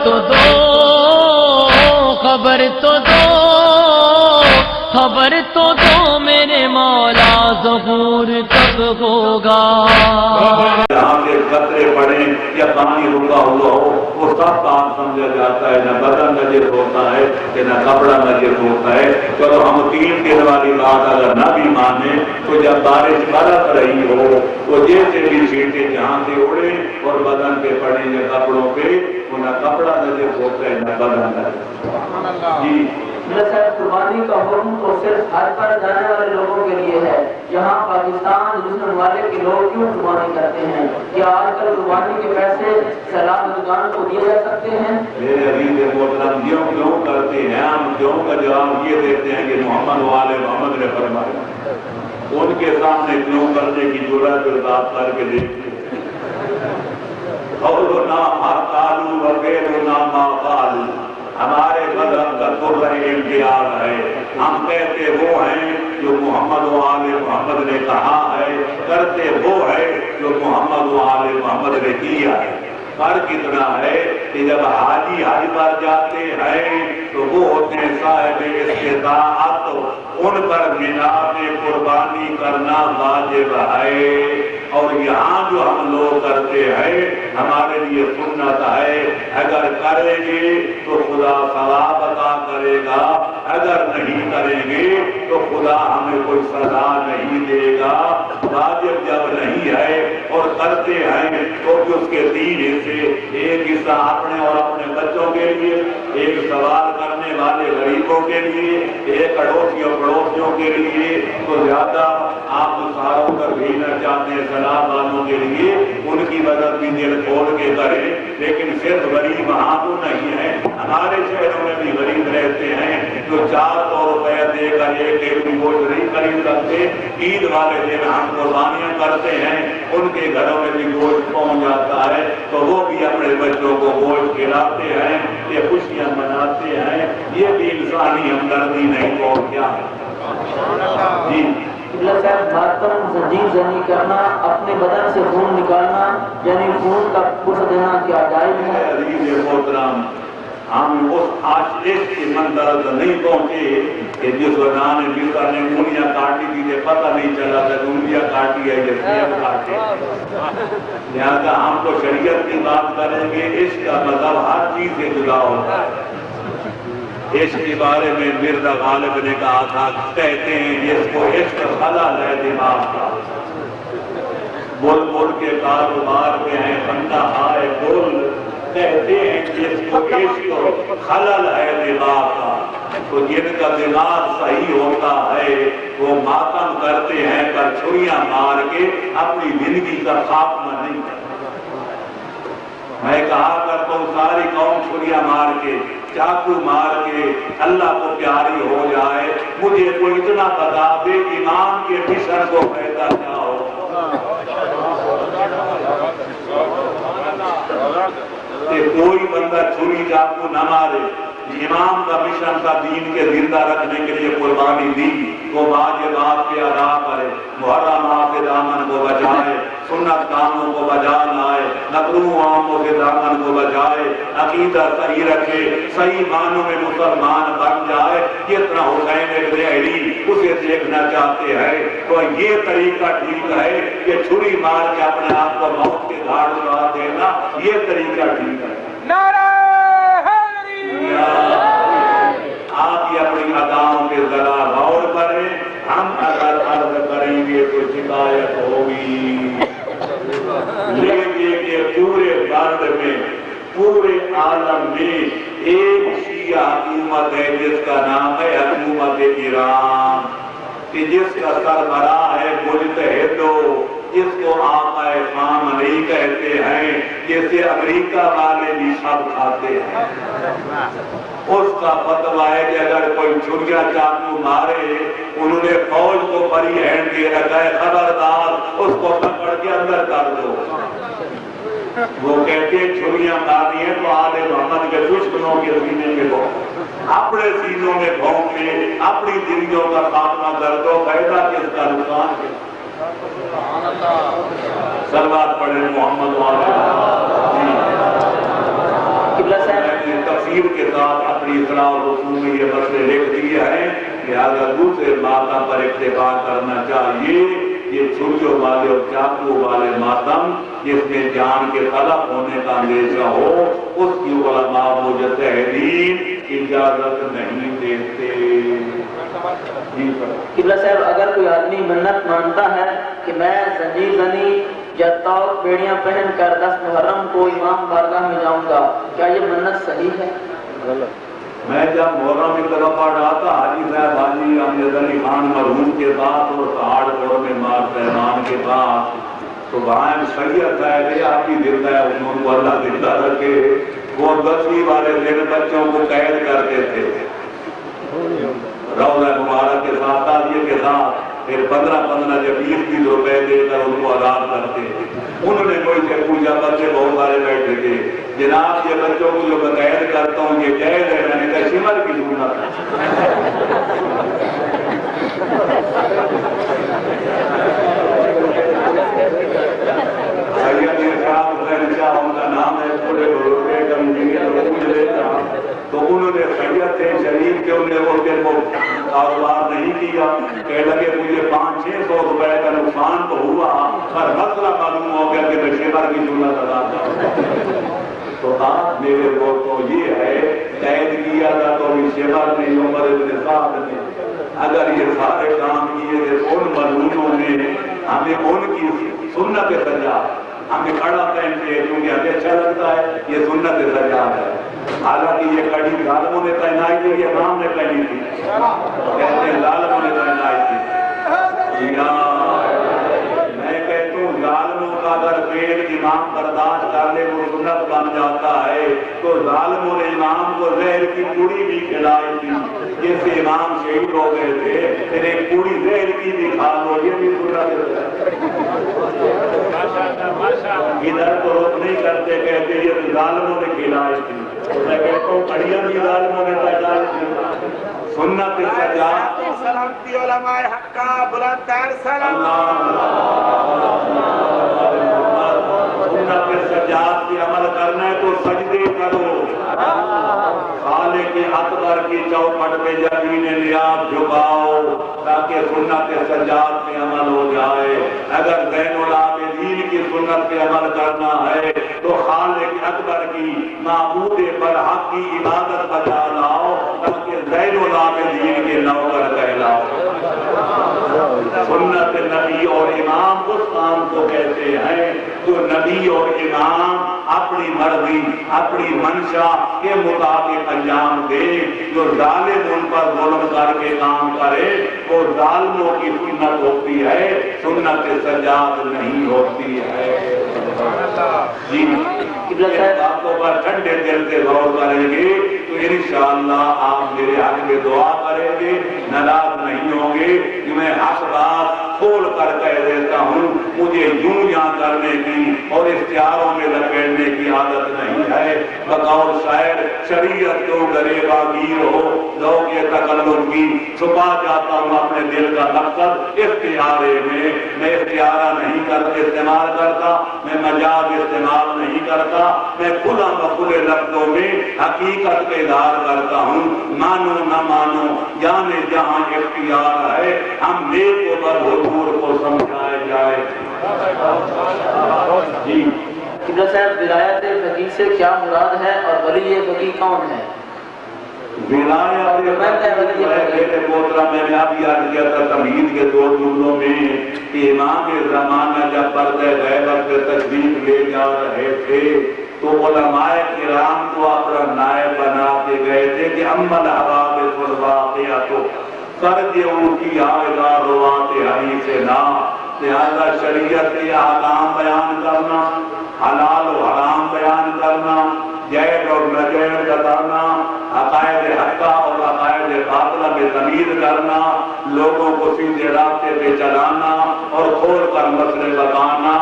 تو دو، خبر تو دو، خبر تو دو میرے مولا ظہور کب ہوگا۔ یہاں سے قطرے پڑے یا پانی رکا ہوا ہو وہ سب کام سمجھا جاتا ہے، نہ بدن نجس ہوتا ہے کہ نہ کپڑا نجس ہوتا ہے۔ چلو ہم 3 دن والی بات اگر نہ بھی مانے تو جب بارش برس رہی ہو تو جیسے بھی چھینٹے جہاں سے اڑے اور بدن پہ پڑے یا کپڑوں پہ، وہ نہ کپڑا نجس ہوتا ہے نہ بدن نجس۔ جی صاحب، قربانی کا حکم تو صرف حج پر جانے والے لوگوں کے لیے ہے، یہاں پاکستان دوسرے ممالک کے لوگ کیوں قربانی کرتے ہیں؟ کیا آج کل قربانی کے پیسے سیلاب زدگان کو دیے جا سکتے ہیں؟ میرے عزیز محترم، کیوں کرتے ہیں؟ ہم کیوں کا جواب یہ دیتے ہیں کہ محمد والے محمد نے فرمایا، ان کے سامنے کیوں کرنے کی جرأت آپ کر کے دیکھتے اور نام قالوا وغیر نام قالوا، ہمارے مذہب کا قرہ امتیاز ہے، ہم کہتے وہ ہیں جو محمد و آل محمد نے کہا ہے، کرتے وہ ہے جو محمد و آل محمد نے کیا ہے۔ فرق اتنا ہے کہ جب حاجی حج پر جاتے ہیں تو وہ ہوتے ہیں صاحب استطاعت، ان پر مینا میں قربانی کرنا واجب ہے، اور یہاں جو ہم لوگ کرتے ہیں ہمارے لیے سنت ہے، اگر کریں گے تو خدا ثواب عطا کرے گا، اگر نہیں کریں گے تو خدا ہمیں کوئی سزا نہیں دے گا۔ واجب جب نہیں ہے اور کرتے ہیں تو بھی اس کے 3 حصے، ایک حصہ اپنے اور اپنے بچوں کے لیے، ایک سوال کرنے والے غریبوں کے لیے، ایک اڑوسیوں پڑوسیوں کے لیے، تو زیادہ آپ ساروں کر بھیجنا چاہتے ہیں سلام والوں کے لیے، ان کی مدد بھی دل کھول کے کریں، لیکن صرف غریب وہاں تو نہیں ہے، ہمارے شہروں میں بھی غریب رہتے ہیں جو 400 روپے دے کر 1 کلو گوشت نہیں خرید سکتے۔ عید والے دن ہم قربانیاں کرتے ہیں، ان کے گھروں میں بھی گوشت پہنچ جاتا ہے تو وہ بھی اپنے بچوں کو گوشت کھلاتے ہیں، یہ خوشیاں مناتے ہیں، یہ بھی انسانی ہمدردی نہیں تو کیا ہے؟ جی قبلہ صاحب، ماتم زنجیر زنی کرنا، اپنے بدن سے خون نکالنا، یعنی خون کا پس دینا کیا جائز ہے؟ عزیز محترم، ہم اس عاشق کی منزل تک نہیں پہنچے کہ جس وزان نے جس نے انگلیاں کاٹی تھی کہ پتہ نہیں چلا کہ انگلیاں کاٹی ہے یا سیب کاٹے، لہذا ہم تو شریعت کی بات کریں گے۔ عشق کا مذہب ہر چیز سے جدا ہوتا ہے۔ عشق کے بارے میں مرزا غالب نے کہا تھا، کہتے ہیں جس کو عشق خلل ہے دماغ کا، بلبل کے کاروبار میں ہے بندہ آئے بول، کہتے ہیں جس کو عشق خلل ہے دماغ کا، تو جن کا دماغ صحیح ہوتا ہے وہ ماتم کرتے ہیں پر چھریاں مار کے اپنی زندگی کا خاتمہ نہیں کرتے۔ میں کہا کرتا ہوں ساری قوم چھریاں مار کے، چاقو مار کے اللہ کو پیاری ہو جائے، مجھے کوئی اتنا بتا دے ایمان کے مشن کو پیدا کیا ہو۔ کہ کوئی بندہ چھری چاقو نہ مارے، امام کا مشن کا دین کے زندہ رکھنے کے لیے قربانی دی، وہ واجبات کے ادا کرے، محرمات سے دامن کو بچائے، سنت کاموں کو بجا لائے، مکروہوں سے دامن کو بچائے، عقیدہ صحیح رکھے، صحیح معنوں میں مسلمان بن جائے۔ جتنا حسین ابن علی اسے دیکھنا چاہتے ہیں تو یہ طریقہ ٹھیک ہے کہ چھری مار کے اپنے آپ کو موت کے گھاٹ اتار دینا، یہ طریقہ ٹھیک ہے۔ آپ یہ اپنی اداؤں کے ذرا غور کریں، ہم اگر عرض کریں گے تو شکایت ہوگی، لیکن کہ پورے بلد میں، پورے عالم میں ایک شیعہ حکومت ہے جس کا نام ہے حکومت ایران، کہ جس کا سربراہ ہے مجتہد، جس کو آقا خامنئی کہتے ہیں، جسے امریکہ والے بھی سب کھاتے ہیں۔ اس کا فتویٰ ہے کہ اگر کوئی چھریاں چاقو مارے، انہوں نے فوج کو فری ہینڈ دے رکھا ہے، خبردار اس کو پکڑ کے اندر کر دو۔ وہ کہتے ہیں چھریاں مارنی ہیں تو آل محمد کے دشمنوں کے سینے میں بھونک، اپنے سینوں میں بھونک کے اپنی زندگیوں کا خاتمہ کر دو، فائدہ کس کا نقصان ہے؟ صلوات پڑھیں محمد وعلیہ۔ قبلہ صاحب، تفصیل کے ساتھ اپنی اصلاح و رسوم میں یہ مسئلے لکھ دیے ہیں کہ اگر دوسرے ماتم پر اکتفا کرنا چاہیے، یہ چھریوں والے اور چاقو والے ماتم جس میں جان کے تلف ہونے کا اندیشہ ہو، اس کی علماء مجتہدین اجازت نہیں دیتے۔ قبلہ صاحب، اگر کوئی آدمی منت مانتا ہے کہ میں زنجیر زنی یا توق بیڑیاں پہن کر 10 محرم کو امام بارگاہ میں جاؤں گا، کیا یہ منت صحیح ہے؟ میں جب محرم کی طرف آتا حاجی صاحب حاجی امجد علی خان مرحوم کے پاس اور پہاڑ میں مار سہمان کے پاس، تو وہاں سید صاحب آپ کی دل ہے، انہوں کو اللہ زندہ رکھے، وہ 10ویں والے دن بچوں کو قید کرتے تھے روضہ مبارک کے ساتھ، تعزیے کے ساتھ، پھر 15 یا 20 روپے دے کر ان کو آزاد کرتے۔ انہوں نے کوئی سے پوچھا، بچے بہت سارے بیٹھے تھے، جناب یہ بچوں کو جو قید کرتا ہوں یہ جائز ہے؟ میں نے کہا شمر کی سنت سید ارشاد حسین شاہ ان کا نام ہے، پورے بروکے تو انہوں نے سید تھے شریف کے، انہوں نے وہ دن کو کاروبار نہیں کیا، کہنے لگے مجھے 500-600 روپے کا نقصان تو ہوا، پر مسئلہ معلوم ہو گیا کہ میں شیبر کی سنت ادا کروں۔ تو بات میرے کو تو یہ ہے، قید کیا تھا تو بھی شیبر نے، عمر ابن سعد نے، اگر یہ سارے کام کیے تھے ان ملعونوں نے ہمیں ان کی سنت سجا، ہمیں کھڑا پہنتے ہیں کیونکہ ہمیں اچھا لگتا ہے، یہ سنت سجا ہے۔ حالانکہ یہ کڑی ظالموں نے پہنائی تھی، یہ امام نے پہنی تھی، کہتے ہیں ظالموں نے پہنائی تھی۔ میں کہتا ہوں ظالموں کا اگر فعل امام برداشت کر لے وہ سنت بن جاتا ہے، تو ظالموں نے امام کو زہر کی پوڑی بھی کھلائی تھی، جیسے امام شہید ہو گئے تھے، پھر ایک پوڑی زہر کی بھی کھا لو، یہ بھی سنت ہے۔ ادھر تو روک نہیں کرتے، کہتے یہ ظالموں نے کھلائی تھی، میں کہتا ہوں کڑیاں بھی ظالموں نے پیدائی تھی۔ سنت سجا سلامتی علماء حق کا بلند تر سلام، سنت سجاد پہ عمل کرنا ہے تو سجدے کرو، خالق اکبر کی چوکھٹ پہ یقین نیاز جھکاؤ تاکہ سنت سجاد پہ عمل ہو جائے۔ اگر زین العابدین کی سنت پہ عمل کرنا ہے تو خالق اکبر کی معبود برحق کی عبادت بجا لاؤ تاکہ زین العابدین کے نوکر کہلاؤ۔ سنت نبی اور امام اس کام کو کہتے ہیں جو نبی اور امام اپنی مرضی اپنی منشا کے مطابق انجام دے۔ جو ظالم ان پر ظلم کر کے کام کرے وہ ظالموں کی سنت ہوتی ہے، سنت سجاد نہیں ہوتی ہے۔ جی اس باتوں پر ٹھنڈے دل سے غور کریں گے تو انشاءاللہ آپ میرے حق میں دعا کریں گے، ناراض نہیں ہوں گے کہ میں حق بات کھول کر کہہ دیتا ہوں۔ مجھے یوں یہاں کرنے کی اور اختیاروں میں لپیٹنے کی عادت نہیں ہے۔ بطور شاعر شریعت کیوں غریبا گیر ہو لوگ یہ تکلم کی چھپا جاتا ہوں اپنے دل کا مقصد اختیارے میں اختیارہ نہیں استعمال کرتا، میں مجاز استعمال نہیں کرتا، میں کھلا بکھلے لفظوں میں حقیقت کے اظہار کرتا ہوں۔ مانو نہ مانو یعنی جہاں اختیار ہے ہم نیک و بد حضور کو سمجھائے جائے۔ جی قبلہ صاحب، ولایت فقیہ سے کیا مراد ہے اور ولی فقیہ کون ہے؟ ولایت میرے محترم میں نے اب یاد کیا تھا تمہید کے 2 جملوں میں کہ امام زمانہ جب پردہ غیبت پہ تشریف لے جا رہے تھے تو علماء کرام کو اپنا نائب بنا کے گئے تھے کہ امل حوادث الواقعۃ ترجع کی اذا روات حدیثنا، لہذا شریعت کے احکام بیان کرنا، حلال و حرام بیان کرنا، جائز اور ناجائز بتانا، عقائد حقہ اور عقائد باطلہ میں تمیز کرنا، لوگوں کو سیدھے راستے پہ چلانا اور کھول کر مسئلے بتانا،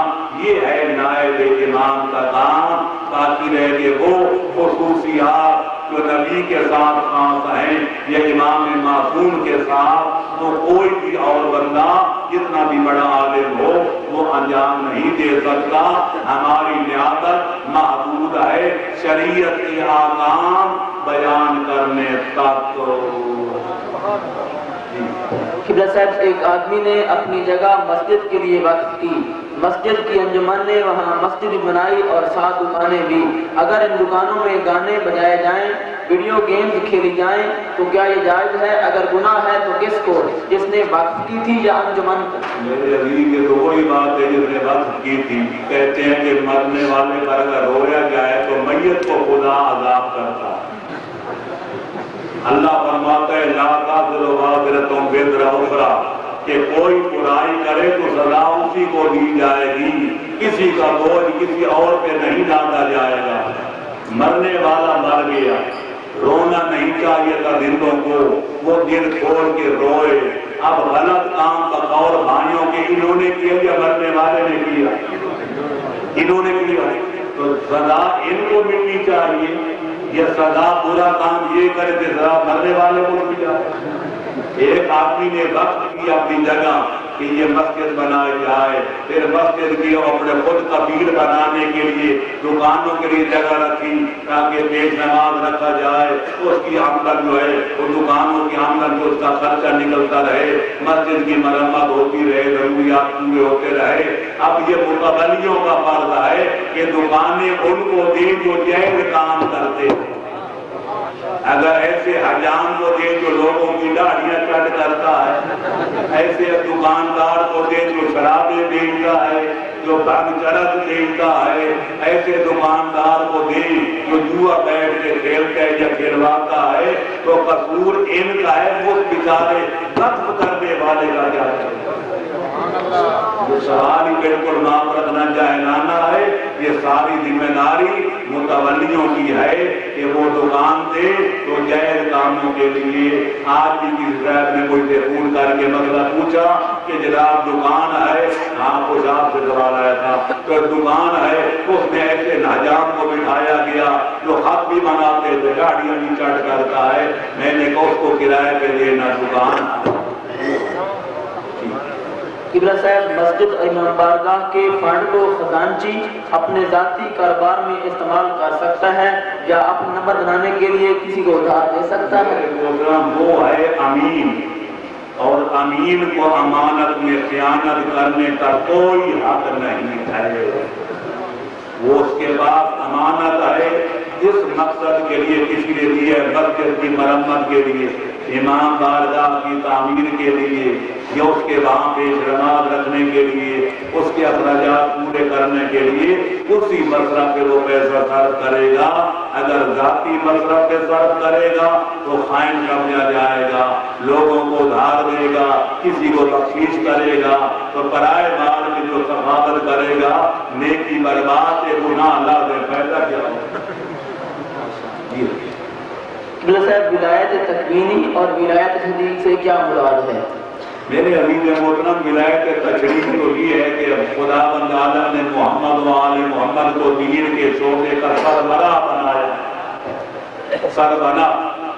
یہ ہے نائب امام کا کام۔ باقی رہ کے وہ خصوصیات جو نبی کے ساتھ خاص ہیں یا امام معصوم کے ساتھ تو کوئی بھی اور بندہ جتنا بھی بڑا عالم ہو وہ انجام نہیں دے سکتا۔ ہماری نیابت محدود محدود ہے شریعت کے احکام بیان کرنے تک۔ قبلہ صاحب، ایک آدمی نے اپنی جگہ مسجد کے لیے وقف کی، مسجد کی انجمن نے وہاں مسجد بنائی اور 7 دکانیں بھی۔ اگر ان دکانوں میں گانے بجائے جائیں، ویڈیو گیمز کھیلی جائیں تو کیا یہ جائز ہے؟ اگر گناہ ہے تو کس کو، جس نے وقف کی تھی یا انجمن کو؟ میرے عزیز یہ تو وہی بات ہے جس نے وقف کی تھی۔ کہتے ہیں کہ مرنے والے پر اگر رویا جائے تو میت کو خدا عذاب کرتا ہے۔ اللہ فرماتا ہے لا تزر وازرۃ وزر اخری، کہ کوئی برائی کرے تو سزا اسی کو دی جائے گی، کسی کا بوجھ کسی اور پہ نہیں ڈالا جائے گا۔ مرنے والا مر گیا، رونا نہیں چاہیے تھا زندوں کو، وہ دل کھول کے روئے۔ اب غلط کام بقول بھائیوں کے انہوں نے کیا یا مرنے والے نے کیا؟ انہوں نے کیا، تو سزا ان کو ملنی چاہیے۔ یہ سزا برا کام یہ کرے کہ سزا مرنے والے کو بھی جائے۔ ایک آدمی نے وقت کی اپنی جگہ کہ یہ مسجد بنائی جائے، پھر مسجد کی اپنے خود کبیر بنانے کے لیے دکانوں کے لیے جگہ رکھی تاکہ پیش نماز رکھا جائے، اس کی آمدن جو ہے وہ دکانوں کی آمدن جو اس کا خرچہ نکلتا رہے، مسجد کی مرمت ہوتی رہے، ضروریات پورے ہوتے رہے۔ اب یہ متولیوں کا فرض ہے کہ دکانیں ان کو دیں جو جائز کام کرتے ہیں۔ اگر ایسے حجام کو دے جو لوگوں کی داڑھیاں کٹ کرتا ہے، ایسے دکاندار کو دے جو شرابیں بیچتا ہے، جو بھنگ چرس بیچتا ہے، ایسے دکاندار کو دے جو جوا بیٹھ کے کھیلتا ہے یا کھلواتا ہے، تو قصور ان کا ہے، وہ بیچارے قتل کرنے والے کا کیا ہے؟ یہ سوال ہی بالکل معاف رکھنا جاہلانہ ہے۔ یہ ساری ذمہ داری متولیوں کی ہے کہ وہ دکان دے تو جائز کاموں کے لیے۔ آج بھی کسی صاحب نے کوئی تیفون کر کے مسئلہ پوچھا کہ جناب دکان ہے، ہاں کچھ آپ سے سوال آیا تھا، تو دکان ہے، اس میں ایسے حجام کو بٹھایا گیا جو خط بھی بناتے تھے، گاڑیاں بھی چٹ کرتا ہے۔ میں نے کہا اس کو کرائے پہ دینا دکان۔ قبلہ صاحب، مسجد امام بارگاہ کے فنڈ کو خزانچی اپنے ذاتی کاروبار میں استعمال کر سکتا ہے یا اپنا نمبر بنانے کے لیے کسی کو ادھار دے سکتا ہے؟ وہ ہے امین، اور امین کو امانت میں خیانت کرنے کا کوئی حق نہیں ہے۔ وہ اس کے بعد امانت ہے جس مقصد کے لیے کسی نے دی ہے، مسجد کی مرمت کے لیے، امام بارگاہ کی تعمیر کے لیے، یا اس کے وہاں پیش نماز رکھنے کے لیے، اس کے اخراجات پورے کرنے کے لیے، اسی مصرف پہ وہ پیسہ صرف کرے گا۔ اگر ذاتی مصرف پہ صرف کرے گا تو خائن سمجھا جائے گا، لوگوں کو ادھار دے گا، کسی کو بخشش کرے گا، تو پرائے مال میں جو سخاوت کرے گا نیکی برباد ہے، گناہ اللہ سے پیدا کیا ہوگا۔ قبلہ صاحب، ولایت تکوینی اور ولایت حدیث سے کیا مراد ہے؟ میرے عزیز محترم، ولایت تشریف تو یہ ہے کہ خدا بند عالم نے محمد و آل محمد کو دین کے شعبے کا سربراہ بنایا، سربراہ۔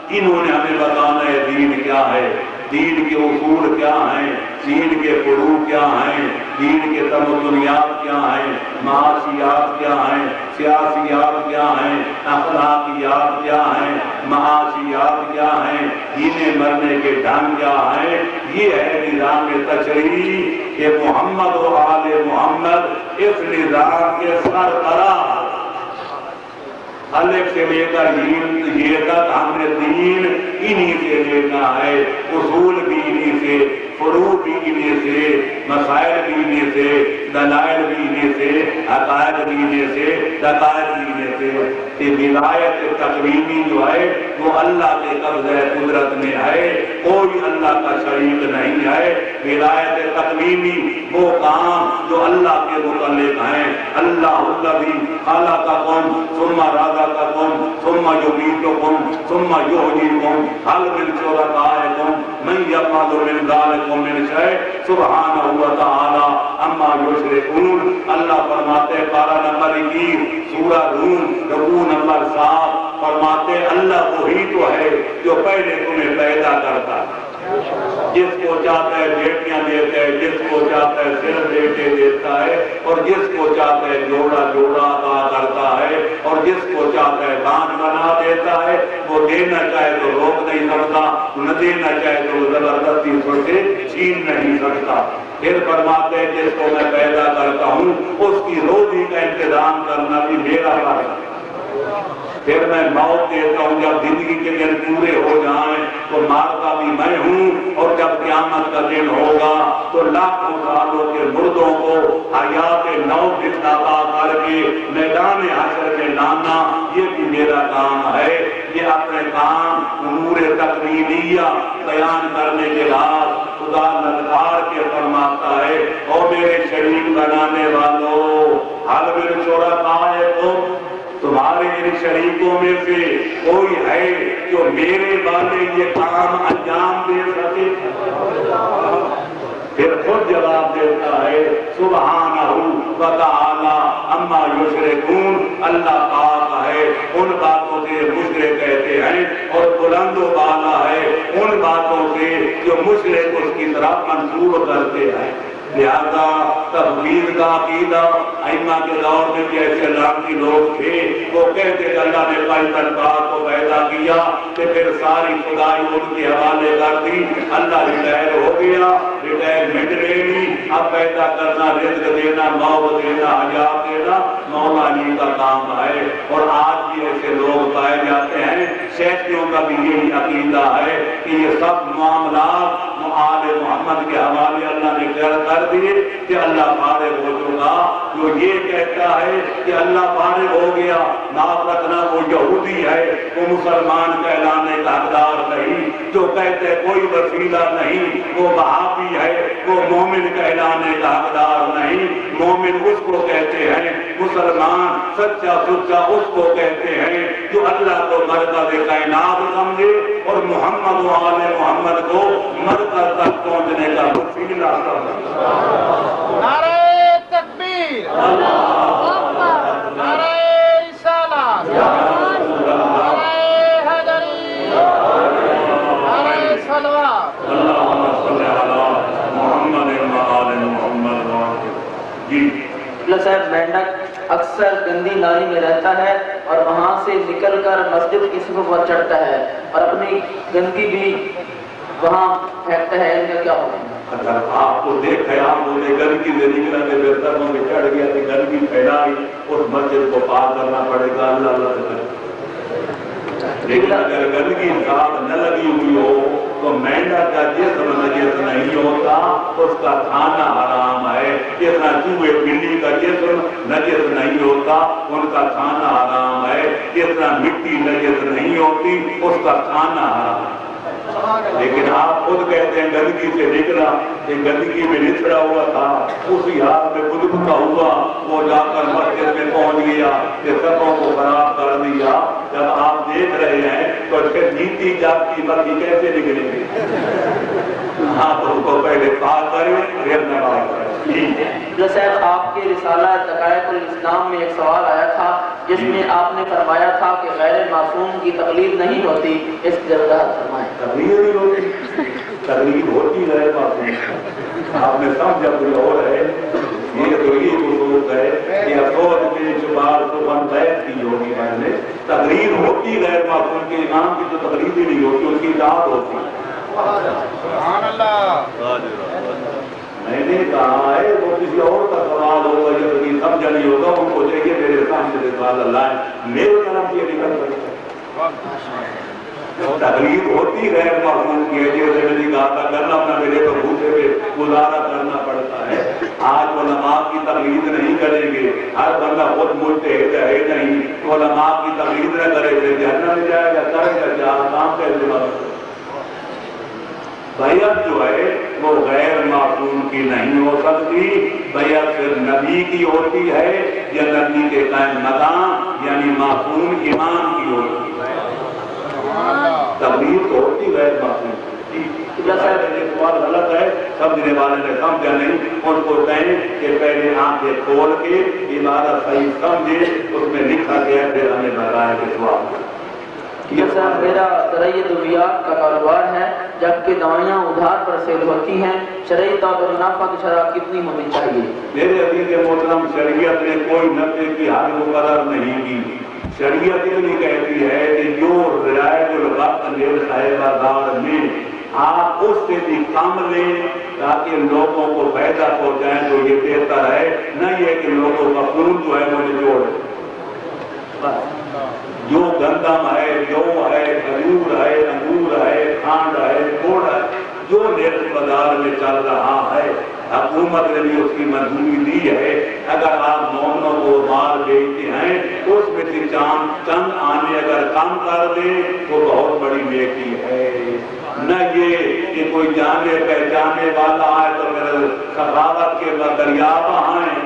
انہوں نے ہمیں بتانا ہے دین کیا ہے، دین کے اصول کیا ہیں، دین کے فروع کیا ہیں، دین کے تمدنیات کیا ہیں، معاشیات کیا ہیں، سیاسیات کیا ہیں، اخلاقیات کیا ہیں، معاشیات کیا ہیں، جینے مرنے کے ڈھنگ کیا ہیں۔ یہ ہے نظام تشریع کہ محمد و آل محمد اس نظام کے سربراہ۔ الف سے لے کر یہ تک ہم نے دین انہی سے لینا ہے، اصول بھی انہی سے، فروع بھی انہی سے، مسائل بھی انہی سے، دلائل بھی انہی سے، عقائد بھی انہی سے، دقائق بھی انہی سے۔ کہ ولایت تکوینی جو ہے وہ اللہ کے قبضہ قدرت میں ہے، کوئی اللہ کا شریک نہیں ہے۔ ولایت تکوینی وہ کام جو اللہ کے متعلق ہیں، اللہ الذی خلقکم ثم رزقکم ثم یمیتکم ثم یحییکم هل من شرکائکم من یفعل من ذلک من شیء سبحانہ وتعالی عما یشرکون۔ اللہ فرماتے پارہ نمبر 21 سورہ روم رکوع نمبر 7 فرماتے اللہ وہی تو ہے جو پہلے تمہیں پیدا کرتا ہے۔ جس کو چاہتا ہے بیٹیاں دیتا ہے، جس کو چاہتا ہے صرف بیٹے دیتا ہے، اور جس کو چاہتا ہے جوڑا جوڑا عطا کرتا ہے، اور جس کو چاہتا ہے دان بنا دیتا ہے۔ وہ دینا چاہے تو روک نہیں سکتا، نہ دینا چاہے تو زبردستی اس سے چھین نہیں سکتا۔ پھر فرماتے ہیں جس کو میں پیدا کرتا ہوں اس کی روزی کا انتظام کرنا بھی میرا فرض ہے۔ پھر میں موت دیتا ہوں، جب زندگی کے دن پورے ہو جائیں تو مارتا بھی میں ہوں، اور جب قیامت کا دن ہوگا تو لاکھوں سالوں کے مردوں کو حیات نو عطا کر کے میدان حشر میں لانا، یہ بھی میرا کام ہے۔ یہ اپنے کام امور تقریریہ بیان کرنے کے بعد خدا للکار کے فرماتا ہے، او میرے شریک بنانے والوں، حل من شرکائکم، تمہارے ان شریکوں میں سے کوئی ہے جو میرے والے یہ کام انجام دے سکے؟ پھر خود جواب دیتا ہے سبحانہ وتعالی اما یشرکون، اللہ پاک ہے ان باتوں سے مشرک کہتے ہیں، اور بلند و بالا ہے ان باتوں سے جو مشرک اس کی طرف منسوب کرتے ہیں۔ لہذا تفویض کا عقیدہ ائمہ کے دور میں بھی ایسے لعنتی لوگ تھے، وہ کہتے کہ اللہ نے پیغمبر پاک کو پیدا کیا کہ پھر ساری خدائی ان کے حوالے کر دی، اللہ ریٹائر ہو گیا، ریٹائرمنٹ لے لی، اب پیدا کرنا، رزق دینا، موت دینا، حیات دینا مولا علی کا کام ہے۔ اور آج بھی ایسے لوگ پائے جاتے ہیں، شیخیوں کا بھی یہی عقیدہ ہے کہ یہ سب معاملات آل محمد کے حوالے اللہ نے کر دیے کہ اللہ فارغ ہو چکا۔ جو یہ کہتا ہے کہ اللہ فارغ ہو گیا، معاف رکھنا وہ یہودی ہے، وہ مسلمان کہلانے کا حقدار نہیں۔ جو کہتے کوئی وسیلہ نہیں وہ وہابی ہے، وہ مومن کہلانے کا حقدار نہیں۔ مومن اس کو کہتے ہیں، مسلمان سچا سچا اس کو کہتے ہیں جو اللہ کو مرکز کائنات سمجھے اور محمد و آل محمد کو مرکز تک پہنچنے کا وسیلہ سمجھے۔ نعرہ تکبیر، نعرہ رسالت، نعرہ حیدری، نعرہ صلوات۔ اللہم صلی علی محمد و آل محمد۔ جی صاحب مینڈک اکثر گندی نالی میں رہتا ہے اور وہاں سے نکل کر مسجد کی صفوں پر چڑھتا ہے اور اپنی گندگی بھی وہاں پھینکتا ہے، ان کا کیا ہوگا؟ اگر آپ کو دیکھے آپ بولے گندگی سے نکلا کہ بہتر میں چڑھ گیا کہ گندگی پھیلائی، اس مسجد کو پار کرنا پڑے گا، اللہ اللہ سے کرے۔ لیکن اگر گندگی ساتھ نہ لگی ہوئی ہو تو مینڈک کا جسم نجس نہیں ہوتا، اس کا کھانا حرام ہے۔ جس طرح چوہے بلی کا جسم نجس نہیں ہوتا، ان کا کھانا حرام ہے۔ جس طرح مٹی نجس نہیں ہوتی، اس کا کھانا حرام ہے۔ لیکن آپ خود کہتے ہیں گندگی سے نکلا، کہ گندگی میں نچڑا ہوا تھا، اسی حال میں بدبتا ہوا، وہ جا کر مسجد میں پہنچ گیا کہ سبوں کو خراب کر دیا۔ جب آپ دیکھ رہے ہیں تو پھر نیتی جاتی باقی کیسے نکلیں گے؟ آپ ان کو پہلے پاک کریں پھر نماز کریں۔ صاحب آپ کے رسالہ دقائق الاسلام میں ایک سوال آیا تھا جس میں آپ نے فرمایا تھا کہ غیر معصوم کی تقلید نہیں ہوتی، اس کی وضاحت فرمائیں۔ تقلید نہیں ہوتی، تقلید ہوتی غیر معصوم۔ آپ نے سمجھا کوئی اور ہے، یہ تو یہ خصوص ہے کہ افسوس کے شمار تو بن بیت کی ہوگی، میں نے تقلید ہوتی غیر معصوم کے امام کی تو تقلید ہی نہیں ہوتی، ان کی اطاعت ہوتی۔ سبحان اللہ۔ میں نے کہا ہے وہ کسی اور کا سوال ہوگا، یہ تو نہیں سمجھا نہیں ہوگا، ان کو چاہیے میرے سامنے سوال اللہ ہے، میرے طرف یہ نکل پڑے۔ تقلید ہوتی غیر معصوم کی ہے، جیسے میں نے کہا تھا کرنا اپنا میرے تو بھوسے پہ گزارا کرنا پڑتا ہے۔ آج علماء کی تقلید نہیں کریں گے، ہر بندہ خود مجتہد ہے نہیں، تو علماء کی تقلید نہ کرے پھر جہنم میں جائے گا، کرے گا کیا؟ کام کیسے بات؟ بیعت جو ہے وہ غیر معصوم کی نہیں ہو سکتی، بیعت صرف نبی کی ہوتی ہے یا نبی کے قائم مقام یعنی معصوم امام کی ہوتی ہے۔ تقلید تو ہوتی غیر معصوم۔ سوال غلط ہے، سمجھنے والے نے سمجھا نہیں، ان کو کہیں کہ پہلے آنکھیں کھول کے عبارت صحیح سمجھے، اس میں لکھا گیا پھر ہمیں بتایا کہ سوال یہ سر میرا زرعی ادویات کا کاروبار ہے، جبکہ دوائیاں ادھار پر سیل ہوتی ہیں، شرعی طور پر منافع کی شرح کتنی ہونی چاہیے؟ میرے عزیز محترم، شریعت نے کوئی نفع کی حد مقرر نہیں کی. شریعت اتنی کہتی ہے کہ جو رعایت الوقت نرخ ہے بازار میں آپ اس سے بھی کم لیں تاکہ لوگوں کو فائدہ پہنچائیں، تو یہ بہتر ہے. نہ یہ کہ لوگوں کا خون جو ہے وہ نچوڑ. جو گندم ہے، جو ہے، کھجور ہے، انگور ہے، کھانڈ ہے، گڑ ہے، جو نرخ بازار میں چل رہا ہے حکومت نے بھی اس کی منظوری دی ہے. اگر آپ مومنوں کو مال بیچتے ہیں تو اس میں سے چند آنے اگر کم کر دیں تو بہت بڑی نیکی ہے. نہ یہ کہ کوئی جانے پہچانے والا آئے تو میرے سخاوت کے دریا بہائیں،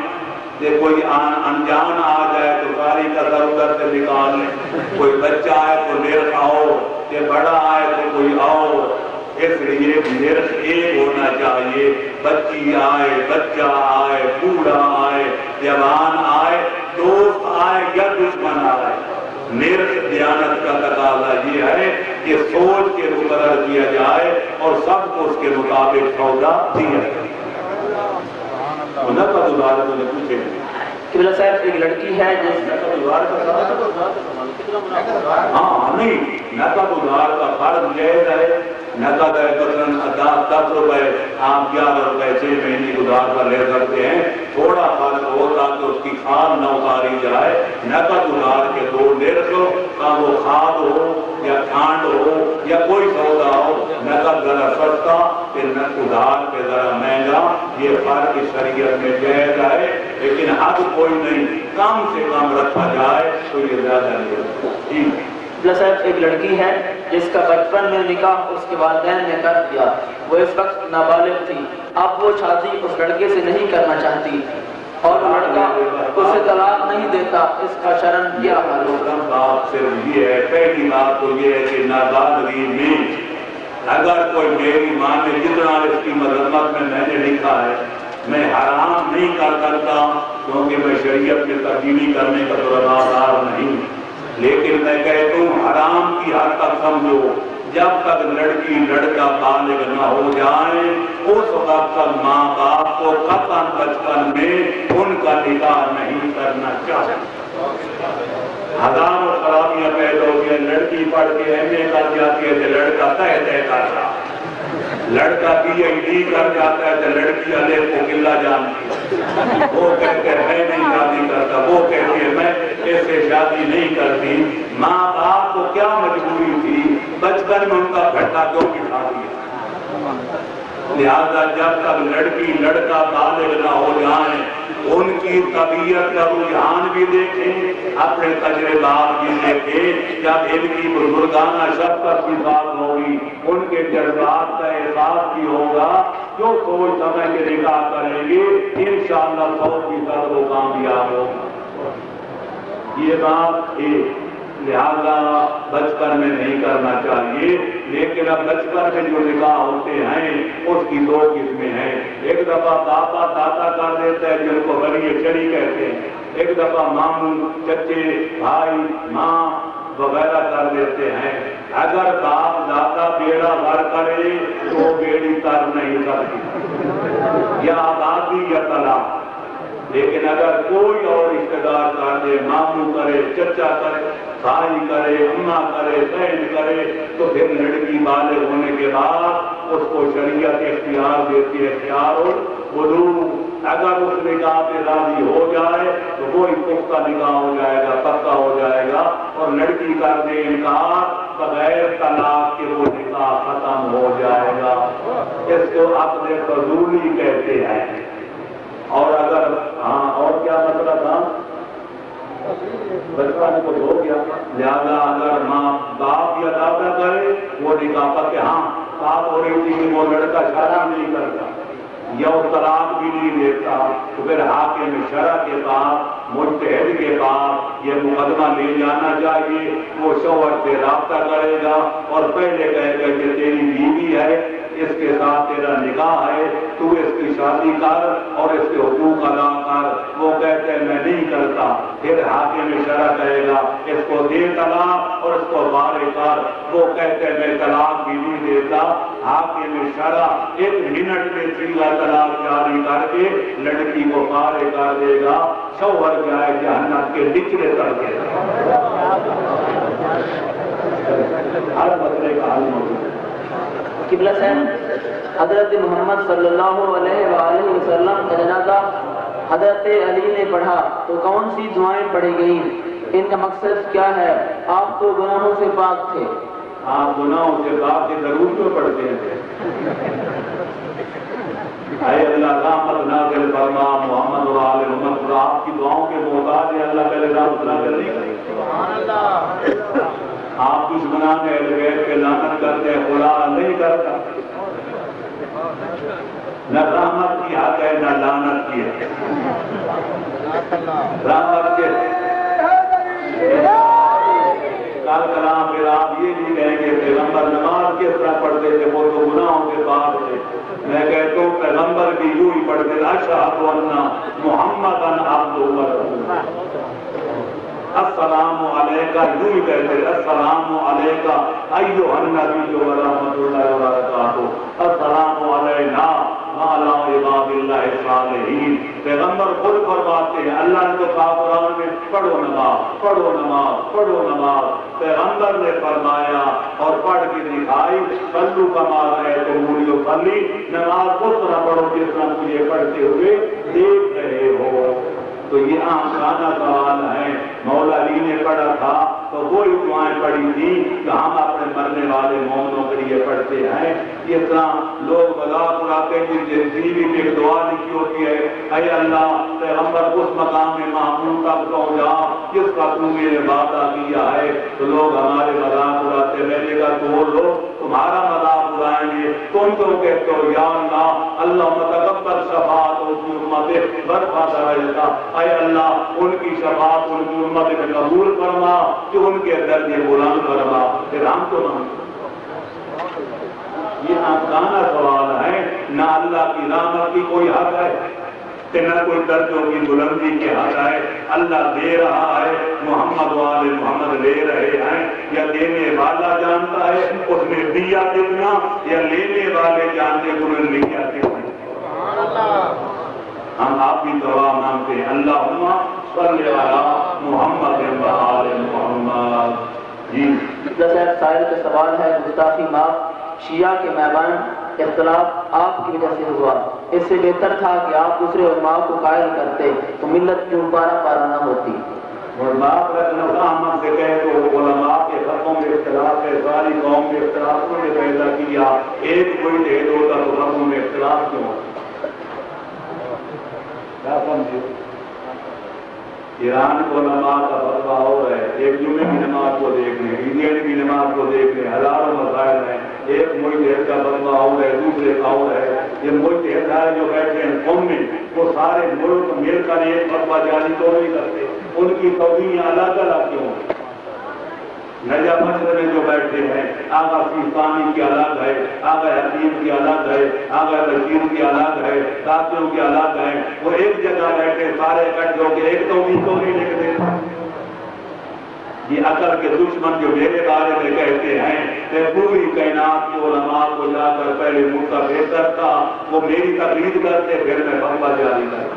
کہ کوئی انجان آ جائے تو ساری قدر ادھر سے نکال لیں. کوئی بچہ آئے تو نرخ آؤ، کہ بڑا آئے تو کوئی آؤ. اس لیے نرخ ایک ہونا چاہیے. بچی آئے، بچہ آئے، بوڑھا آئے، جوان آئے، دوست آئے یا دشمن آئے، نرخ دیانت کا تقاضا یہ ہے کہ سوچ کے مقرر کیا جائے اور سب کو اس کے مطابق سودا دیا جائے. نقد ادھار تو نے پوچھے قبلہ صاحب ایک لڑکی ہے جس ہاں نہیں، نقد ادھار کا فرض جائز ہے. نقد ہے مثلاً 10 روپے آپ 11 روپے 6 مہینے ادھار پر لے سکتے ہیں. تھوڑا فرق ہوتا کہ اس کی کھاد نہ اتاری جائے. نقد ادھار کے دو نرخ، وہ کھاد ہو یا کھانڈ ہو یا کوئی سودا ہو، نقد ذرا سستا پھر ادھار پہ ذرا مہنگا. یہ فرق شریعت میں جائز ہے، لیکن حد کوئی نہیں، کم سے کم رکھا جائے تو یہ زیادہ نہیں. صاحب ایک لڑکی ہے جس کا بچپن میں نکاح اس کے والدین نے کر دیا، وہ اس وقت نابالغ تھی. اب وہ شادی اس لڑکے سے نہیں کرنا چاہتی اور لڑکا اسے طلاق نہیں دیتا، اس کا شرعاً کیا حل ہوگا؟ بات صرف یہ ہے، پہلی بات تو یہ ہے کہ نابالغی میں اگر کوئی میری ماں نے جتنا اس کی مذمت میں نے لکھا ہے، میں حرام نہیں کر سکتا کیونکہ میں شریعت میں تبدیلی کرنے کا طرفدار نہیں. لیکن میں کہتا ہوں حرام کی حد تک سمجھو، جب تک لڑکی لڑکا بالغ نہ ہو جائیں اس وقت تک ماں باپ کو قطعاً بچپن میں ان کا نکاح نہیں کرنا چاہیے. ہزاروں خرابیاں پیدا ہو گئی. لڑکی پڑھ کے ایم اے کر جاتی ہے تو لڑکا تہ کر رہا، لڑکا پی ایچ ڈی کر جاتا ہے تو لڑکی الف کو قلہ جانتی ہے. وہ کہتے ہیں میں نہیں شادی کرتا، وہ کہتی ہے میں ایسے شادی نہیں کرتی. ماں باپ کو کیا مجبوری تھی بچپن میں ان کا گھٹا کیوں بٹھا دیا؟ لہذا جب تک لڑکی لڑکا بالغ نہ ہو جائیں ان کی طبیعت کا رجحان بھی دیکھیں، اپنے تجربات بھی دیکھیں. جب ان کی بزرگانہ شفقت کی بات ہوگی، ان کے جذبات کا احساس بھی ہوگا، جو سوچ سمجھ کے نکاح کریں گے انشاءاللہ 100% وہ کامیاب ہوگا. یہ بات ایک. لہذا بچپن میں نہیں کرنا چاہیے. لیکن اب بچپن میں جو نکاح ہوتے ہیں اس کی دو قسمیں ہیں. ایک دفعہ باپا دادا کر دیتا ہے جن کو بڑی چڑی کہتے ہیں. ایک دفعہ ماموں چچے بھائی ماں وغیرہ کر دیتے ہیں. اگر باپ دادا بیڑا بھر کرے تو بیڑی تر نہیں کرتی، یا آبادی یا طلاق. لیکن اگر کوئی اور رشتے دار کر دے، ماموں کرے، چچا کرے، بھائی کرے، اماں کرے، بہن کرے، تو پھر لڑکی بالغ ہونے کے بعد اس کو شریعت اختیار دیتی ہے اختیار البلوغ. اگر اس نکاح پہ راضی ہو جائے تو وہی پختہ نکاح ہو جائے گا، پکا ہو جائے گا. اور لڑکی کر دے انکار بغیر طلاق کے وہ نکاح ختم ہو جائے گا. اس کو عقد فضولی کہتے ہیں. اور اگر ہاں اور کیا مسئلہ تھا بچپن کو ہو گیا. لہذا اگر ماں باپ یا دادا کرے وہ نکاح پکے. ہاں بات ہو رہی تھی کہ وہ لڑکا شادی نہیں کرتا یا وہ طلاق بھی نہیں دیتا تو پھر حاکم شرع کے پاس مجتہد کے پاس یہ مقدمہ لے جانا چاہیے. وہ شوہر سے رابطہ کرے گا اور پہلے کہے گا کہ تیری بیوی ہے، اس کے ساتھ تیرا نکاح ہے، تو اس کی شادی کر اور اس کے حقوق ادا کر۔ وہ کہتے ہیں میں نہیں کرتا، پھر حاکم شرع کہے گا اس کو دے طلاق اور اس کو بارے کر۔ وہ کہتے ہیں میں طلاق بھی نہیں دیتا، حاکم شرع 1 منٹ میں سیدھا طلاق جاری کر کے لڑکی کو بارے کر دے گا، شوہر جائے جہنم کے نچلے کر دے گا۔ ہر مسئلے کا حل موجود ہے۔ قبلہ صاحب، حضرت محمد صلی اللہ علیہ وآلہ وسلم کا جنازہ حضرت علی نے پڑھا تو کون سی دعائیں پڑھی گئیں؟ ان کا مقصد کیا ہے؟ آپ تو گناہوں سے پاک تھے۔ آپ گناہوں سے پاک کے ضرور کیوں پڑھتے ہیں؟ اے اللہ رحمت نازل فرما محمد و آل محمد پر، آپ کی دعاؤں کے محتاج ہے، اللہ پہلے رحمت نازل نہیں کرے۔ سبحان اللہ۔ آپ دشمنان اہل بیت کے لعنت کرتے ہیں، خدا نہیں کرتا۔ نہ رحمت کی حق ہے نہ لعنت کی ہے۔ رحمت کے کل کلام پھر آپ یہ نہیں کہیں گے پیغمبر نماز کس طرح پڑھتے تھے، وہ تو گناہوں کے پاک تھے۔ میں کہتا ہوں پیغمبر بھی یوں ہی پڑھتے تھے، اشہد ان محمدًا عبدہ و رسولہ۔ السلام علیکہ یوں ہی کہتے تھے، السلام علیکہ ایھا النبی و رحمۃ اللہ وبرکاتہ، السلام علینا وعلی عباد اللہ الصالحین۔ پیغمبر خود فرماتے ہیں، اللہ نے تو کہا قرآن میں پڑھو نماز، پڑھو نماز، پڑھو نماز۔ پیغمبر نے فرمایا اور پڑھ کے دکھائی، صلو کما رأیتمونی اصلی، نماز اس طرح پڑھو جس طرح مجھے پڑھتے ہوئے دیکھ رہے ہو۔ تو یہ آمدانہ سوال ہے۔ مولا علی نے پڑھا تھا تو وہی دعائیں پڑھی تھی کہ ہم اپنے مرنے والے مومنوں کے لیے پڑھتے ہیں۔ اس طرح لوگ مذاق اڑاتے ہیں کہ ٹیوی پہ دعا لکھی ہوتی ہے، اے اللہ پیغمبر اس مقام محمود تک پہنچا جس کا تم نے وعدہ کیا ہے۔ تو لوگ ہمارے مذاق اڑاتے ہیں، میں نے کہا تو لوگ تمہارا مذاق اڑائیں گے، تم تو کہتے ہو یا اللہ اللہ تقبل شفاعت کی امت برفا درجہ، اے اللہ ان کی شفاعت ان کی امت میں قبول فرما کہ ان کے درجے بلند فرما۔ پھر ہم تو یہ آمدانہ سوال ہے، نہ اللہ کی رحمت کی کوئی حد ہے کہ نہ کوئی درجوں کی بلندی کے حد ہے۔ اللہ دے رہا ہے، محمد والے محمد لے رہے ہیں، یا دینے والا جانتا ہے اس نے دیا کتنا، یا لینے والے جانتے انہوں نے لیا کتنا۔ ہم آپ کی دعا مانگتے ہیں، اللہم صلی علی محمد و آل محمد۔ جی صاحب، سائل کا سوال ہے، گستاخی معاف، شیعہ کے میدان اختلاف آپ کی وجہ سے ہوا، اس سے بہتر تھا کہ آپ دوسرے علماء کو قائل کرتے تو ملت کیوں پارا نہ ہوتی۔ اور بات رکھنا احمد سے کہے تو علماء کے خطوں میں اختلاف ہے، ساری قوم میں اختلاف نے پیدا کیا، ایک کوئی ڈھیر ہوتا تو خطوں میں اختلاف کیوں ہوتا؟ کیا سمجھے؟ ایران کو علماء کا فتویٰ ہو رہا ہے، ایک جمعے کی نماز کو دیکھ لیں، عیدین کی نماز کو دیکھ لیں، ہزاروں مسائل ہیں، ایک مجتہد کا فتویٰ ہو رہا ہے، دوسرے کا ہو رہا ہے۔ یہ مجتہد ہے جو بیٹھے ہیں قوم میں، وہ سارے ملک مل کر ایک فتویٰ جاری تو نہیں کرتے، ان کی توجیہیں الگ الگ کیوں ہیں؟ نجا مسجد میں جو بیٹھے ہیں، آغا سیستانی کی الگ ہے، آغا حکیم کی الگ ہے، آغا بشیر کی الگ ہے، ساتھیوں کی الگ ہے، وہ ایک جگہ بیٹھے سارے اکٹھے ہو کے ایک تو نہیں لکھتے۔ یہ عقل کے دشمن جو میرے بارے میں کہتے ہیں کہ پوری کائنات کے علماء کو جا کر پہلے مدعا بہتر تھا، وہ میری تقلید کرتے پھر میں فتویٰ جاری کرتا۔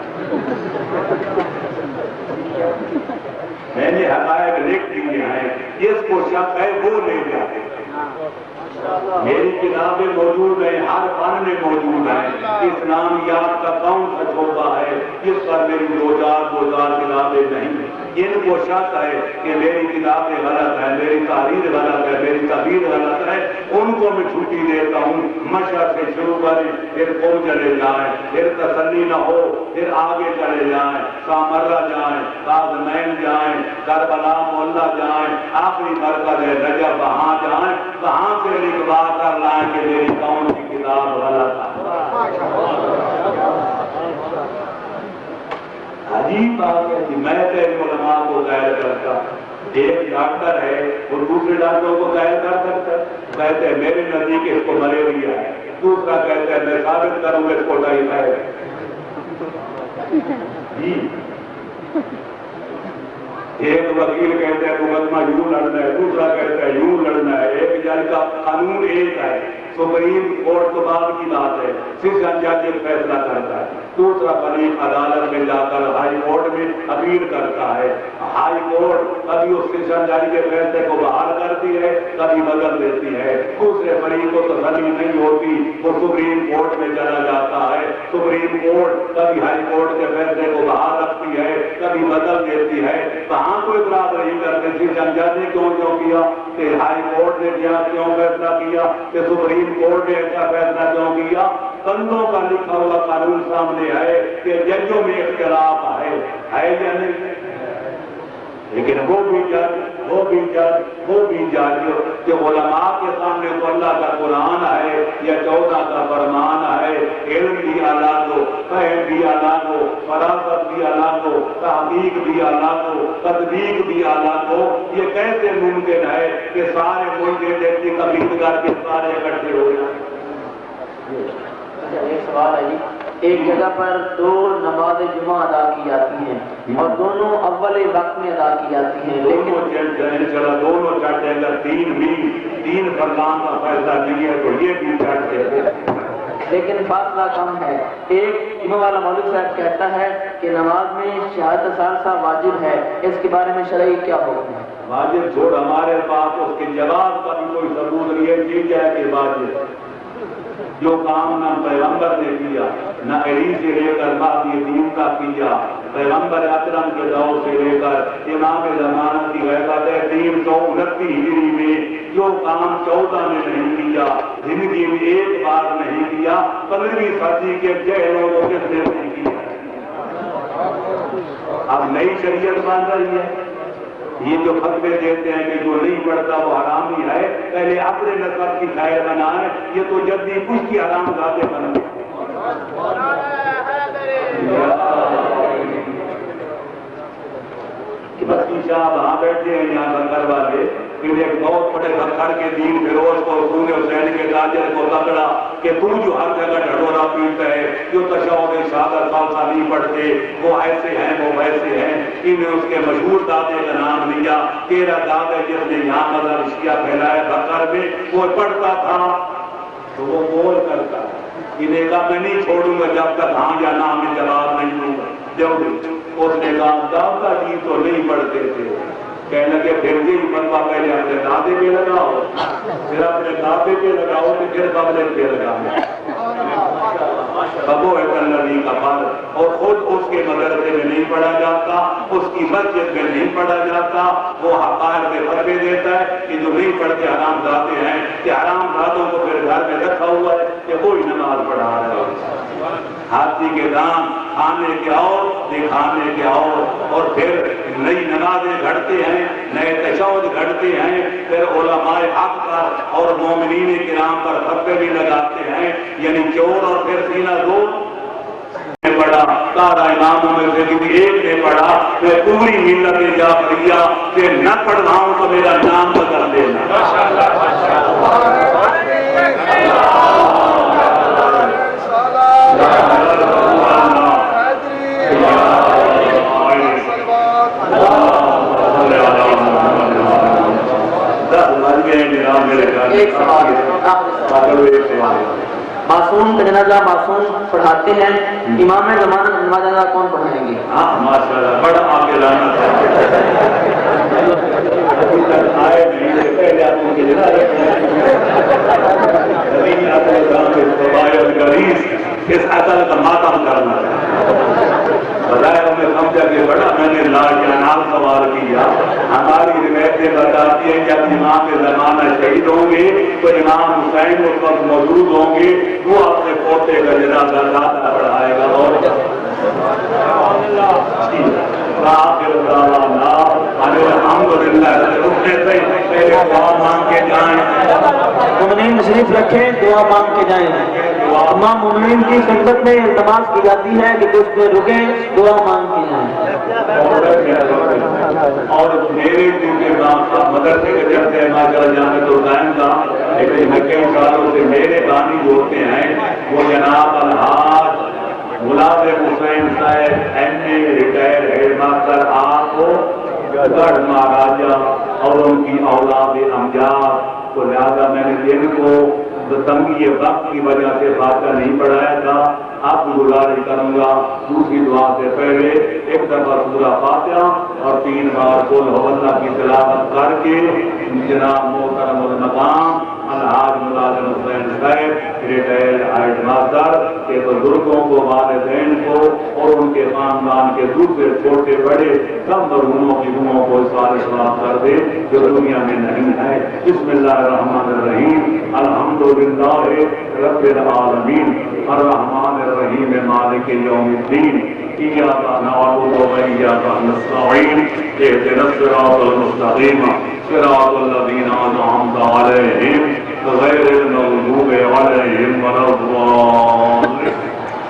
میں نے حقائق لکھ دیے ہیں، جس کو شک ہے وہ لے جاتے ہیں۔ میری کتابیں موجود ہیں، ہر فن میں موجود ہیں۔ اسلامیات کا کون سا شعبہ ہے جس پر میری دو چار کتابیں نہیں ہیں؟ ان کو شک ہے کہ میری کتابیں غلط ہیں، میری تحریر غلط ہے، میری تحریر غلط ہے، ان کو میں چھٹی دیتا ہوں، مشرق سے شروع کریں پھر قوم چلے جائیں، پھر تسلی نہ ہو پھر آگے چلے جائیں، سامرہ جائیں، قاضمین جائیں، کربلا محلہ جائیں، آخری مرکز ہے نجف، وہاں جائیں، وہاں سے لکھوا کر لائیں کہ میری کون سی کتاب غلط ہے۔ عجیب بات ہے کہ میں تیرے علماء کو غیر کرتا، ایک ڈاکٹر ہے وہ دوسرے ڈاکٹروں کو غیر کر سکتا، کہتے ہیں میرے نزدیک اس کو ملیریا ہے، دوسرا کہتا ہے میں ثابت کروں گا اس کو ڈائی ہے جی ایک وکیل کہتا ہے مقدمہ یوں لڑنا ہے، دوسرا کہتا ہے یوں لڑنا ہے، ایک جج کا قانون ایک ہے، سپریم کورٹ تو بعد کی بات ہے، سیشن جج ایک فیصلہ کرتا ہے، دوسرا فریق عدالت میں جا کر ہائی کورٹ میں اپیل کرتا ہے، ہائی کورٹ کبھی اس سیشن جج کے فیصلے کو بحال کرتی ہے، کبھی بدل دیتی ہے، دوسرے فریق کو تسلی نہیں ہوتی، وہ سپریم کورٹ میں چلا جاتا ہے، سپریم کورٹ کبھی ہائی کورٹ کے فیصلے کو بحال رکھتی ہے، کبھی بدل دیتی ہے، کہاں کو اعتراض نہیں کرتے سیشن جج نے کیوں کیا، کہ ہائی کورٹ نے کیوں فیصلہ کیا، کہ سپریم کورٹ نے ایسا فیصلہ کیوں کیا، بندوں کا لکھا ہوا قانون سامنے ہے کہ ججوں میں اختلاف ہے یا نہیں، لیکن وہ بھی جج کہ علماء کے سامنے تو اللہ کا قرآن ہے یا 14 کا فرمان ہے، علم بھی الگ ہو، فہم بھی الگ ہو، فراست بھی الگ ہو، تحقیق بھی الگ ہو، تطبیق بھی الگ ہو، یہ کیسے ممکن ہے کہ سارے ملک جیسی تبلیغ کر کے سارے اکٹھے ہو جائیں؟ ایک سوال ہے جی، ایک جگہ پر 2 نماز جمعہ ادا کی جاتی ہیں اور دونوں اول وقت میں ادا کی جاتی ہیں، دونوں چڑھتے اگر 3 فرمان کا فیصلہ نہیں ہے تو یہ بھی چڑھتے، لیکن فاصلہ کم ہے۔ ایک جمعہ والا مولوی صاحب کہتا ہے کہ نماز میں شہادت ثالثہ واجب ہے، اس کے بارے میں شرعی کیا حکم ہے؟ واجب چھوڑ، ہمارے پاس اس کے جواب کا بھی کوئی ثبوت نہیں ہے، ٹھیک ہے کہ واجب جو کام نہ پیغمبر نے کیا، نہ علی سے لے کر بعد یہ دین کا کیا، پیغمبر اکرم کے دور سے لے کر امام زمانہ کی غیبت 329 ہجری میں جو کام 14 میں نہیں کیا، زندگی میں ایک بار نہیں کیا، 15ویں صدی کے جہلوں کو کس نے نہیں کیا؟ اب نئی شریعت بن رہی ہے، یہ جو فتوے دیتے ہیں کہ جو نہیں پڑھتا وہ حرامی ہے، پہلے اپنے نسب کی خیر بنائیں، یہ تو جلدی کچھ کی حرام ذاتیں بن گئی۔ بستی شاہ وہاں بیٹھے ہیں یہاں بکر والے، پھر ایک بہت بڑے بکر کے دین فیروز کو خون حسین کے تاجر کو پکڑا کہ تو جو ہر جگہ ڈھڈورا پیٹتا ہے، جو تشہد شہادت ثالثہ نہیں پڑھتے، وہ ایسے ہیں وہ ویسے ہیں، انہیں اس کے مشہور دادے کا نام لیا، تیرا دادا جس نے یہاں مذہب شیعہ پھیلایا بکر میں وہ پڑھتا تھا، تو وہ بول کرتا ہے، انہیں کہا میں نہیں چھوڑوں گا جب تک ہاں یا نہ میں جواب نہیں دوں گا، اس نے کہا دادا جی تو نہیں پڑھتے تھے، کہنے لگے پھر بھی فتویٰ پہلے اپنے دادے پہ لگاؤ، پھر اپنے دادے پہ لگاؤ تو پھر قبلے پہ لگاؤ، ابو الذی کفر، اور خود اس کے مدرسے میں نہیں پڑھا جاتا، اس کی مسجد میں نہیں پڑھا جاتا، وہ حقائق پہ فتوے دیتا ہے کہ جو نہیں پڑھتے حرام زادے ہیں، کہ حرام زادوں کو پھر گھر میں رکھا ہوا ہے کہ کوئی نماز پڑھا رہا ہے، ہاتھی کے دام کھانے کے اور دکھانے کے اور پھر نئی نمازیں گھڑتے ہیں، نئے تشہد گھڑتے ہیں، پھر علماء حق پر اور مومنین کرام پر فتوے بھی لگاتے ہیں، یعنی چور اور پھر سینہ زور نے پڑھا، سارا اماموں میں سے کسی ایک نے پڑھا، میں پوری ملت جعفریہ کہ نہ پڑھاؤں تو میرا نام بدل دینا۔ معصوم کا جنازہ معصوم پڑھاتے ہیں، امام زمانہ جنازہ کون پڑھائیں گے؟ ہاں ماشاءاللہ بڑا عاقلانہ آئے نہیں سے پہلے آپ ان کے اس عقل کا ماتم کرنا بظاہر ہمیں سمجھا کہ بڑا میں نے لاجواب سوال کیا، ہماری روایتیں بتاتی ہیں جب امام زمانہ شہید ہوں گے تو امام حسین اس وقت موجود ہوں گے، وہ اپنے پوتے کا جنازہ زیادہ پڑھائے گا، اور مانگ کے جائیں، مومنین تشریف رکھیں، دعا مانگ کے جائیں، تمام مومنین کی خدمت میں التماس کی جاتی ہے کہ کچھ دیر رکیں، دعا مانگ کے جائیں۔ اور میرے چونکہ مدرسے کے چلتے ہیں ماشاءاللہ جانے تو قائم تھا، لیکن میں کئی سالوں سے میرے بانی جو ہوتے ہیں وہ جناب الحاج غلام حسین صاحب ایم اے ریٹائر ہیڈ ماسٹر آپ کو گڑھ مہاراجا اور ان کی اولاد امجاد کو، لہٰذا میں نے دن کو تنگی وقت کی وجہ سے فاتحہ نہیں پڑھایا تھا. آپ کو گزارش کروں گا دوسری دعا سے پہلے ایک دفعہ سورہ فاتحہ اور 3 بار قل هو اللہ کی تلاوت کر کے جناب محترم المقام الحاج ملازم حسین صاحب ریٹائرڈ ہیڈ ماسٹر کے بزرگوں کو، والدین کو اور ان کے خاندان کے دوسرے چھوٹے بڑے سب مرحوموں کی روحوں کو سوال ثواب کر دے جو دنیا میں نہیں ہے. بسم اللہ الرحمن الرحیم الحمدللہ رب العالمین الرحمن الرحیم مالک یوم الدین ایاک نعبد و ایاک نستعین اهدنا الصراط المستقیم صراط الذین انعمت علیہم غیر المغضوب علیہم ولا الضالین.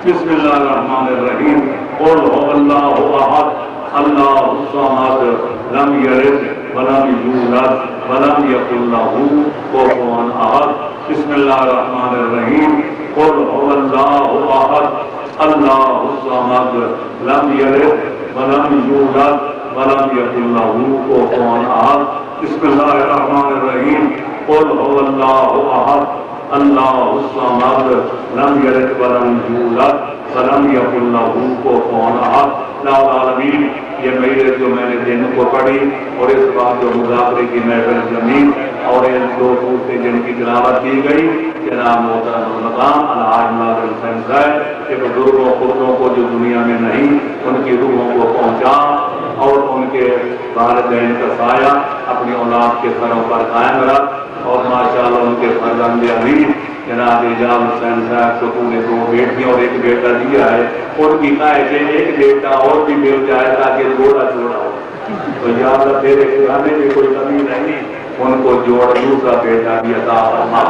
بسم اللہ الرحمن الرحیم قل هو اللہ احد اللہ الصمد لم یلد ولم یولد ولم یکن له کفوا احد. بسم اللہ الرحمن الرحیم قل هو اللہ احد اللہ الصمد لم یلد ولم یولد ولم یکن له کفوا احد. بسم اللہ الرحمن الرحیم قل هو اللہ احد اللہ الصمد لم یلد ولم یولد ولم یکن له کفوا احد. لا العالمین یہ میرے جو میں نے دن کو پڑھی اور اس بات جو مذاکرے کی محفل زمین اور ان دو سے جن کی تلاوت کی گئی جناب محترم المقام الحاج ملازم حسین صاحب کے بزرگوں خودوں کو جو دنیا میں نہیں ان کی روحوں کو پہنچا اور ان کے والدین کا سایہ اپنی اولاد کے سروں پر قائم رکھ اور ماشاءاللہ ان کے فرزند عزیز جناب اعجاز حسین صاحب کو پورے 2 بیٹیاں اور 1 بیٹا دیا ہے. ان کی خواہش ہے 1 بیٹا اور بھی مل جائے تاکہ جوڑا جوڑا ہو. تو یا اللہ تیرے کھانے میں کوئی کمی نہیں، ان کو جوڑ دوسرا بیٹا بھی عطا فرما.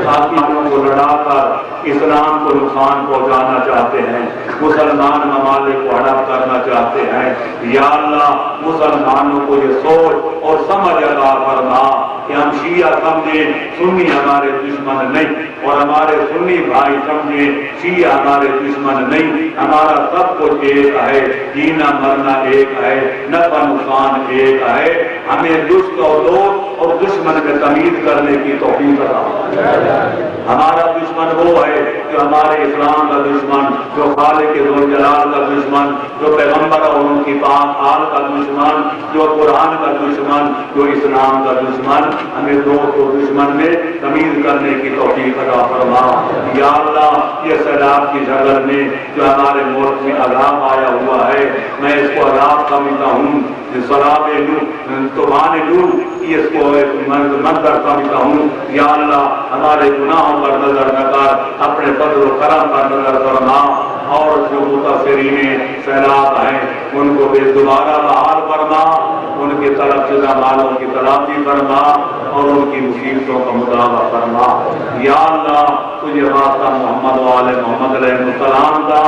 پاکستانیوں کو لڑا کر اسلام کو نقصان پہنچانا چاہتے ہیں، مسلمان ممالک کو ہڑپ کرنا چاہتے ہیں. یا اللہ مسلمانوں کو یہ سوچ اور سمجھ عطا فرما کہ ہم شیعہ سمجھیں سنی ہمارے دشمن نہیں اور ہمارے سنی بھائی سمجھیں شیعہ ہمارے دشمن نہیں. ہمارا سب کچھ ایک ہے، جینا مرنا ایک ہے، نفع نقصان ایک ہے. ہمیں دوست اور دوست اور دشمن میں تمیز کرنے کی توفیق عطا فرما. ہمارا دشمن وہ ہے جو ہمارے اسلام کا دشمن، جو خالق ذوالجلال کا دشمن، جو پیغمبر اور ان کی پاک آل کا دشمن، جو قرآن کا دشمن، جو اسلام کا دشمن. ہمیں دوست اور دشمن میں تمیز کرنے کی توفیق عطا فرما. یا اللہ یہ سیلاب کی جھگڑ میں جو ہمارے ملک میں عذاب آیا ہوا ہے میں اس کو عذاب سمجھتا ہوں. سراب طوفان نور اس کو منظر سمجھتا ہوں. یا اللہ ہمارے گناہوں پر نظر نہ کر، اپنے فضل و کرم پر نظر فرما اور جو متاثرین سیلاب ہیں ان کو بے دوبارہ بحال فرما، ان کی طرف شدہ مالوں کی تلافی فرما اور ان کی مصیبتوں کا مداوع فرما. یا اللہ تجھے واسطہ محمد و آل محمد علیہ السلام کا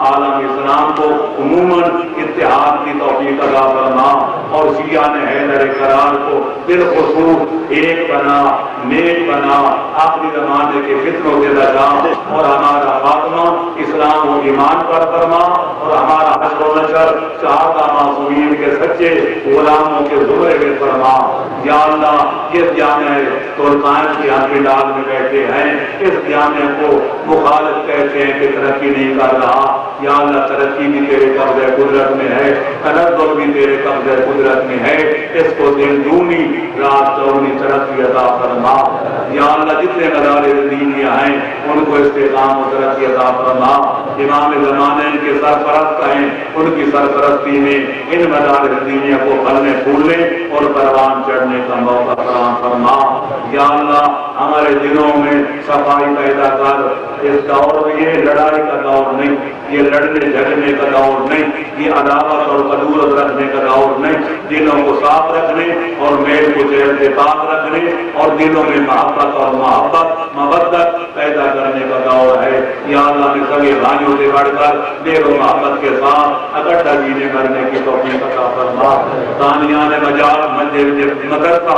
عالم اسلام کو عموماً اتحاد کی توفیق عطا فرما اور شیعہ حیدر کرار کو بالخصوص ایک بنا، نیک بنا، آخری زمانے کے فتنوں سے بچا اور ہمارا خاتمہ اسلام و ایمان پر فرما اور ہمارا حشر و نشر صحابہ معصومین کے سچے غلاموں کے زمرے میں فرما. یا اللہ یہ جامع سلطان کی ہاتھی ڈال میں بیٹھے ہیں، اس جامع کو مخالف کہتے ہیں کہ ترقی نہیں کر رہا. یا اللہ ترقی بھی تیرے قبضہ قدرت میں ہے، تنزل بھی تیرے قبضہ قدرت میں ہے. اس کو دن دونی رات چوگنی ترقی عطا فرما. یا اللہ جتنے مدارس دینیاں ہیں ان کو استحکام و ترقی عطا فرما. امام زمانے ان کے سرپرست ہیں، ان کی سرپرستی میں ان مدارس دینیاں کو پھلنے پھولنے اور پروان چڑھنے کا موقع فراہم فرما. یا اللہ ہمارے دلوں میں صفائی پیدا کر. اس دور میں یہ لڑائی کا دور نہیں، یہ لڑنے جھگڑنے کا دور نہیں، یہ عداوت اور قدورت رکھنے کا دور نہیں. دلوں کو صاف رکھنے اور میل کو چہر سے پاک رکھنے اور دلوں میں محبت اور محبت مودت پیدا کرنے کا دور ہے. یا اللہ نے سبھی بھائیوں سے بڑھ کر دیر و محبت کے ساتھ اکٹھا جینے مرنے کی توفیق عطا فرما. ثانیان مجال مدرسہ